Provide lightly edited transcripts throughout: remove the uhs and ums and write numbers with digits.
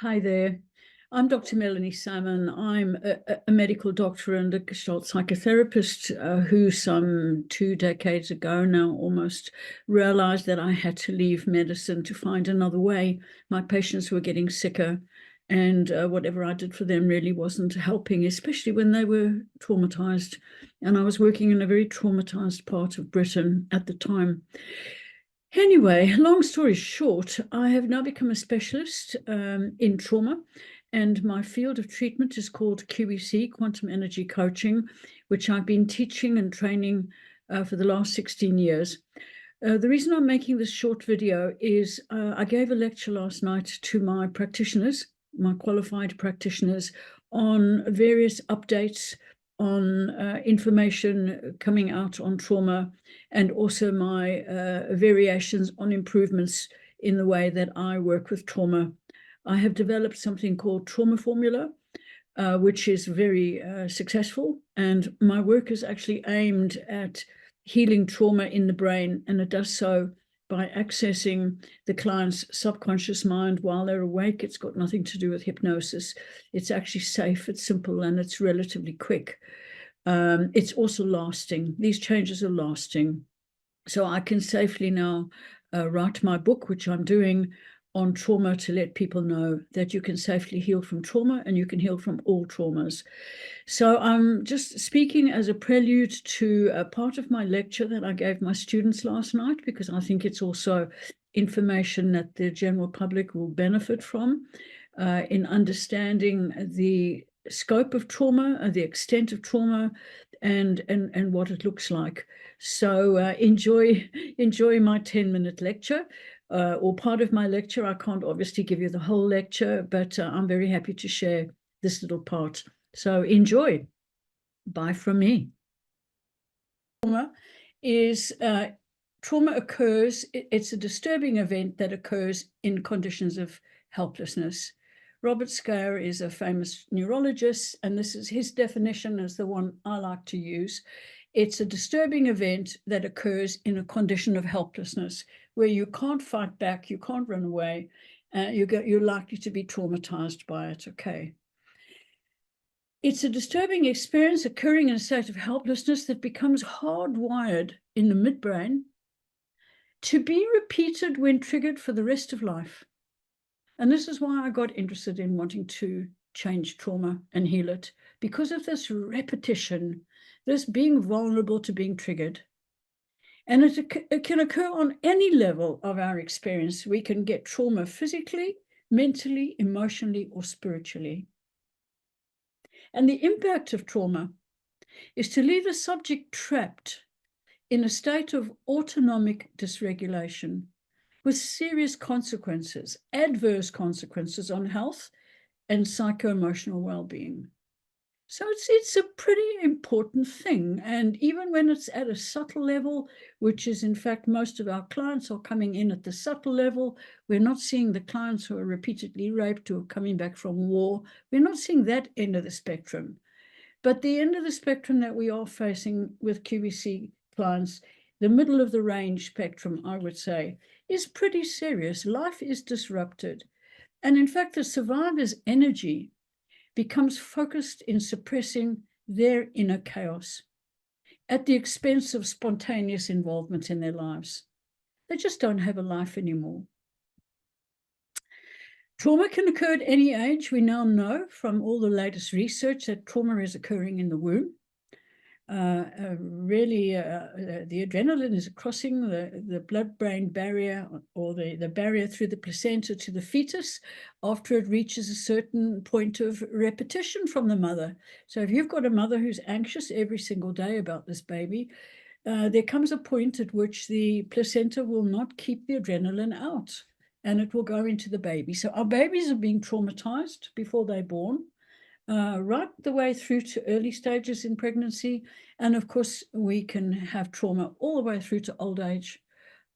Hi there. I'm Dr. Melanie Salmon. I'm a medical doctor and a Gestalt psychotherapist who some 2 decades ago now almost realized that I had to leave medicine to find another way. My patients were getting sicker and whatever I did for them really wasn't helping, especially when they were traumatized. And I was working in a very traumatized part of Britain at the time. Anyway, long story short, I have now become a specialist in trauma, and my field of treatment is called QEC, Quantum Energy Coaching, which I've been teaching and training for the last 16 years. The reason I'm making this short video is I gave a lecture last night to my practitioners, my qualified practitioners, on various updates on information coming out on trauma, and also my variations on improvements in the way that I work with trauma. I have developed something called Trauma Formula, which is very successful, and my work is actually aimed at healing trauma in the brain, and it does so by accessing the client's subconscious mind while they're awake. It's got nothing to do with hypnosis. It's actually safe, it's simple, and it's relatively quick. It's also lasting. These changes are lasting. So I can safely now write my book, which I'm doing, on trauma, to let people know that you can safely heal from trauma and you can heal from all traumas. So I'm just speaking as a prelude to a part of my lecture that I gave my students last night, because I think it's also information that the general public will benefit from in understanding the scope of trauma, the extent of trauma, and what it looks like. So enjoy my 10-minute lecture. Or part of my lecture. I can't obviously give you the whole lecture, but I'm very happy to share this little part. So enjoy. Bye from me. Trauma is trauma occurs. It's a disturbing event that occurs in conditions of helplessness. Robert Scaer is a famous neurologist, and this is his definition, as the one I like to use. It's a disturbing event that occurs in a condition of helplessness, where you can't fight back, you can't run away, you're likely to be traumatized by it, okay? It's a disturbing experience occurring in a state of helplessness that becomes hardwired in the midbrain to be repeated when triggered for the rest of life. And this is why I got interested in wanting to change trauma and heal it, because of this repetition, this being vulnerable to being triggered. And it can occur on any level of our experience. We can get trauma physically, mentally, emotionally, or spiritually. And the impact of trauma is to leave a subject trapped in a state of autonomic dysregulation with serious consequences, adverse consequences on health and psycho-emotional well-being. So it's a pretty important thing. And even when it's at a subtle level, which is in fact most of our clients are coming in at the subtle level, we're not seeing the clients who are repeatedly raped or coming back from war. We're not seeing that end of the spectrum. But the end of the spectrum that we are facing with QEC clients, the middle of the range spectrum, I would say, is pretty serious. Life is disrupted. And in fact, the survivor's energy becomes focused in suppressing their inner chaos at the expense of spontaneous involvement in their lives. They just don't have a life anymore. Trauma can occur at any age. We now know from all the latest research that trauma is occurring in the womb. The adrenaline is crossing the blood-brain barrier, or the barrier through the placenta to the fetus after it reaches a certain point of repetition from the mother. So if you've got a mother who's anxious every single day about this baby, there comes a point at which the placenta will not keep the adrenaline out, and it will go into the baby. So our babies are being traumatized before they're born, right the way through to early stages in pregnancy. And of course, we can have trauma all the way through to old age.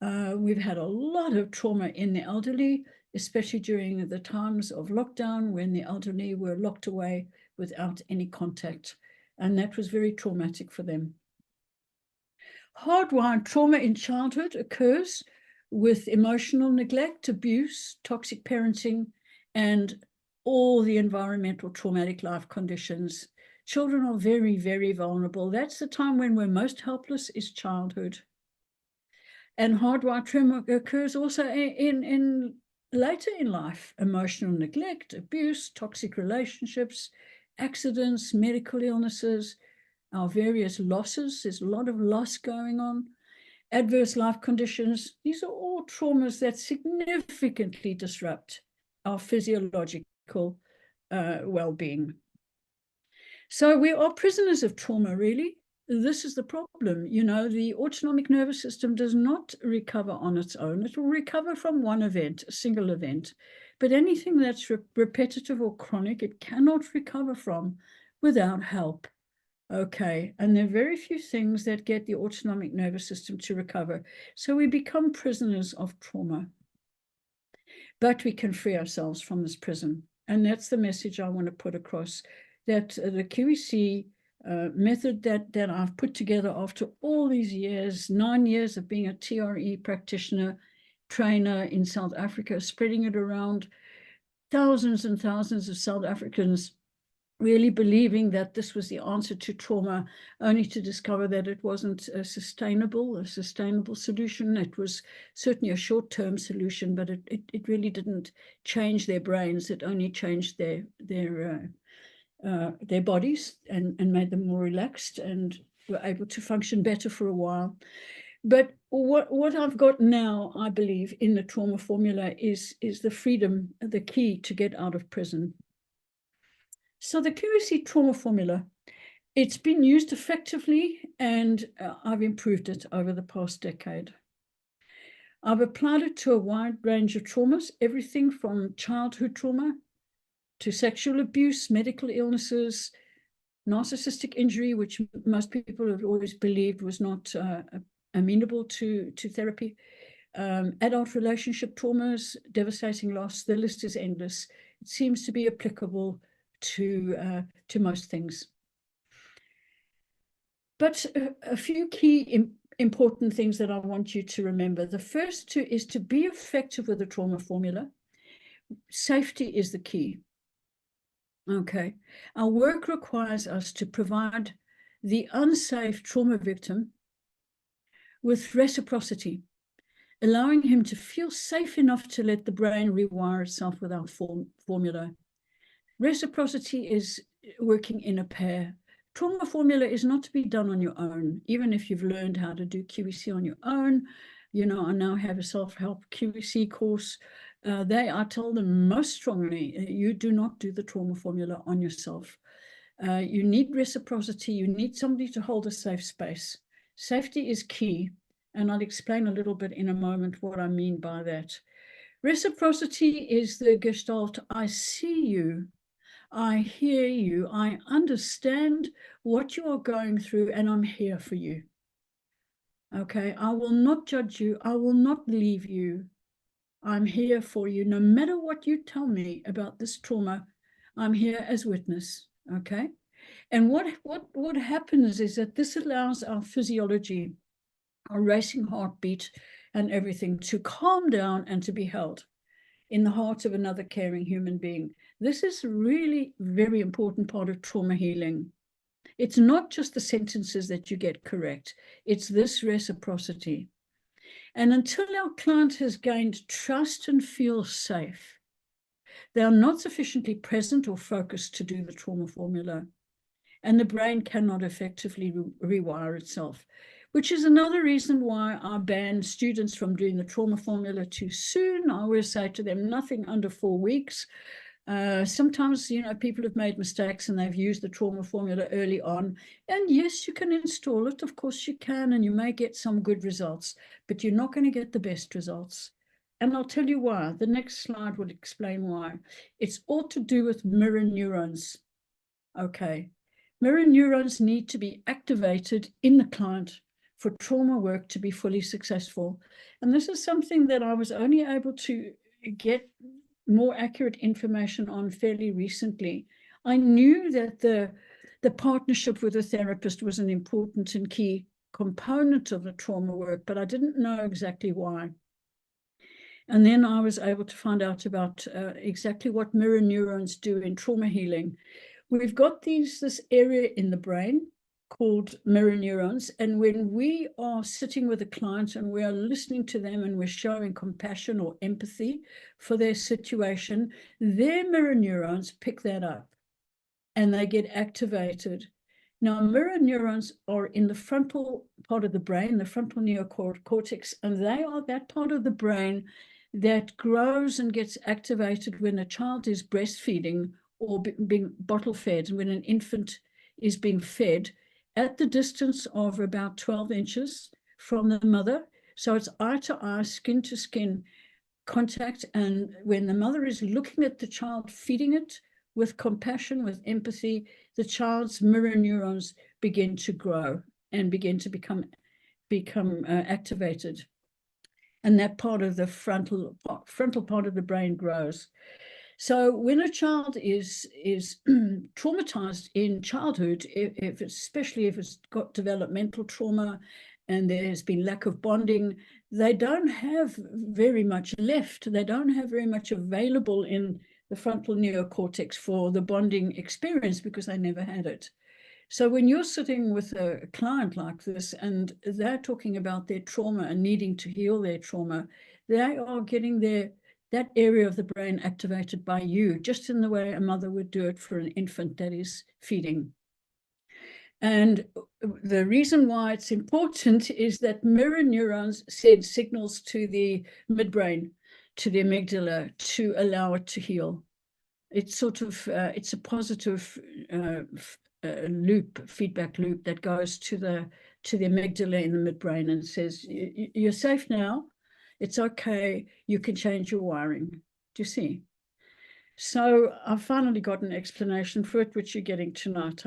We've had a lot of trauma in the elderly, especially during the times of lockdown when the elderly were locked away without any contact. And that was very traumatic for them. Hardwired trauma in childhood occurs with emotional neglect, abuse, toxic parenting, and all the environmental traumatic life conditions. Children are very, very vulnerable. That's the time when we're most helpless, is childhood. And hardwired trauma occurs also in later in life: emotional neglect, abuse, toxic relationships, accidents, medical illnesses, our various losses. There's a lot of loss going on. Adverse life conditions. These are all traumas that significantly disrupt our physiological well-being. So we are prisoners of trauma, really. This is the problem. You know, the autonomic nervous system does not recover on its own. It will recover from one event, a single event. But anything that's repetitive or chronic, it cannot recover from without help. Okay, and there are very few things that get the autonomic nervous system to recover. So we become prisoners of trauma. But we can free ourselves from this prison. And that's the message I want to put across, that the QEC method that I've put together after all these years, 9 years of being a TRE practitioner, trainer in South Africa, spreading it around, thousands and thousands of South Africans really believing that this was the answer to trauma, only to discover that it wasn't a sustainable solution. It was certainly a short-term solution, but it really didn't change their brains. It only changed their bodies and made them more relaxed and were able to function better for a while. But what I've got now, I believe, in the trauma formula is the freedom, the key to get out of prison. So the QEC Trauma Formula, it's been used effectively, and I've improved it over the past decade. I've applied it to a wide range of traumas, everything from childhood trauma to sexual abuse, medical illnesses, narcissistic injury, which most people have always believed was not amenable to therapy, adult relationship traumas, devastating loss. The list is endless. It seems to be applicable to most things. But a few key important things that I want you to remember. The first is to be effective with the trauma formula. Safety is the key. Okay. Our work requires us to provide the unsafe trauma victim with reciprocity, allowing him to feel safe enough to let the brain rewire itself with our formula. Reciprocity is working in a pair. Trauma formula is not to be done on your own. Even if you've learned how to do QEC on your own, you know, I now have a self-help QEC course. I tell them most strongly, you do not do the trauma formula on yourself. You need reciprocity. You need somebody to hold a safe space. Safety is key, and I'll explain a little bit in a moment what I mean by that. Reciprocity is the Gestalt, I see you, I hear you, I understand what you are going through, and I'm here for you. Okay, I will not judge you, I will not leave you. I'm here for you. No matter what you tell me about this trauma, I'm here as witness. Okay, and what happens is that this allows our physiology, our racing heartbeat and everything, to calm down and to be held in the heart of another caring human being. This is really very important part of trauma healing. It's not just the sentences that you get correct. It's this reciprocity. And until our client has gained trust and feels safe, they are not sufficiently present or focused to do the trauma formula. And the brain cannot effectively rewire itself, which is another reason why I ban students from doing the trauma formula too soon. I always say to them, nothing under 4 weeks. Sometimes, you know, people have made mistakes and they've used the trauma formula early on. And yes, you can install it. Of course you can, and you may get some good results, but you're not going to get the best results. And I'll tell you why. The next slide will explain why. It's all to do with mirror neurons. Okay. Mirror neurons need to be activated in the client for trauma work to be fully successful. And this is something that I was only able to get more accurate information on fairly recently. I knew that the partnership with a therapist was an important and key component of the trauma work, but I didn't know exactly why. And then I was able to find out about exactly what mirror neurons do in trauma healing. We've got this area in the brain called mirror neurons. And when we are sitting with a client and we are listening to them and we're showing compassion or empathy for their situation, their mirror neurons pick that up and they get activated. Now, mirror neurons are in the frontal part of the brain, the frontal neocortex, and they are that part of the brain that grows and gets activated when a child is breastfeeding or being bottle fed, when an infant is being fed at the distance of about 12 inches from the mother. So it's eye to eye, skin to skin contact. And when the mother is looking at the child, feeding it with compassion, with empathy, the child's mirror neurons begin to grow and begin to become activated. And that part of the frontal part of the brain grows. So when a child is traumatized in childhood, especially if it's got developmental trauma and there's been lack of bonding, they don't have very much left. They don't have very much available in the frontal neocortex for the bonding experience because they never had it. So when you're sitting with a client like this and they're talking about their trauma and needing to heal their trauma, they are getting that area of the brain activated by you, just in the way a mother would do it for an infant that is feeding. And the reason why it's important is that mirror neurons send signals to the midbrain, to the amygdala, to allow it to heal. It's sort of, it's a positive feedback loop that goes to the amygdala in the midbrain and says, you're safe now. It's okay. You can change your wiring. Do you see? So I finally got an explanation for it, which you're getting tonight.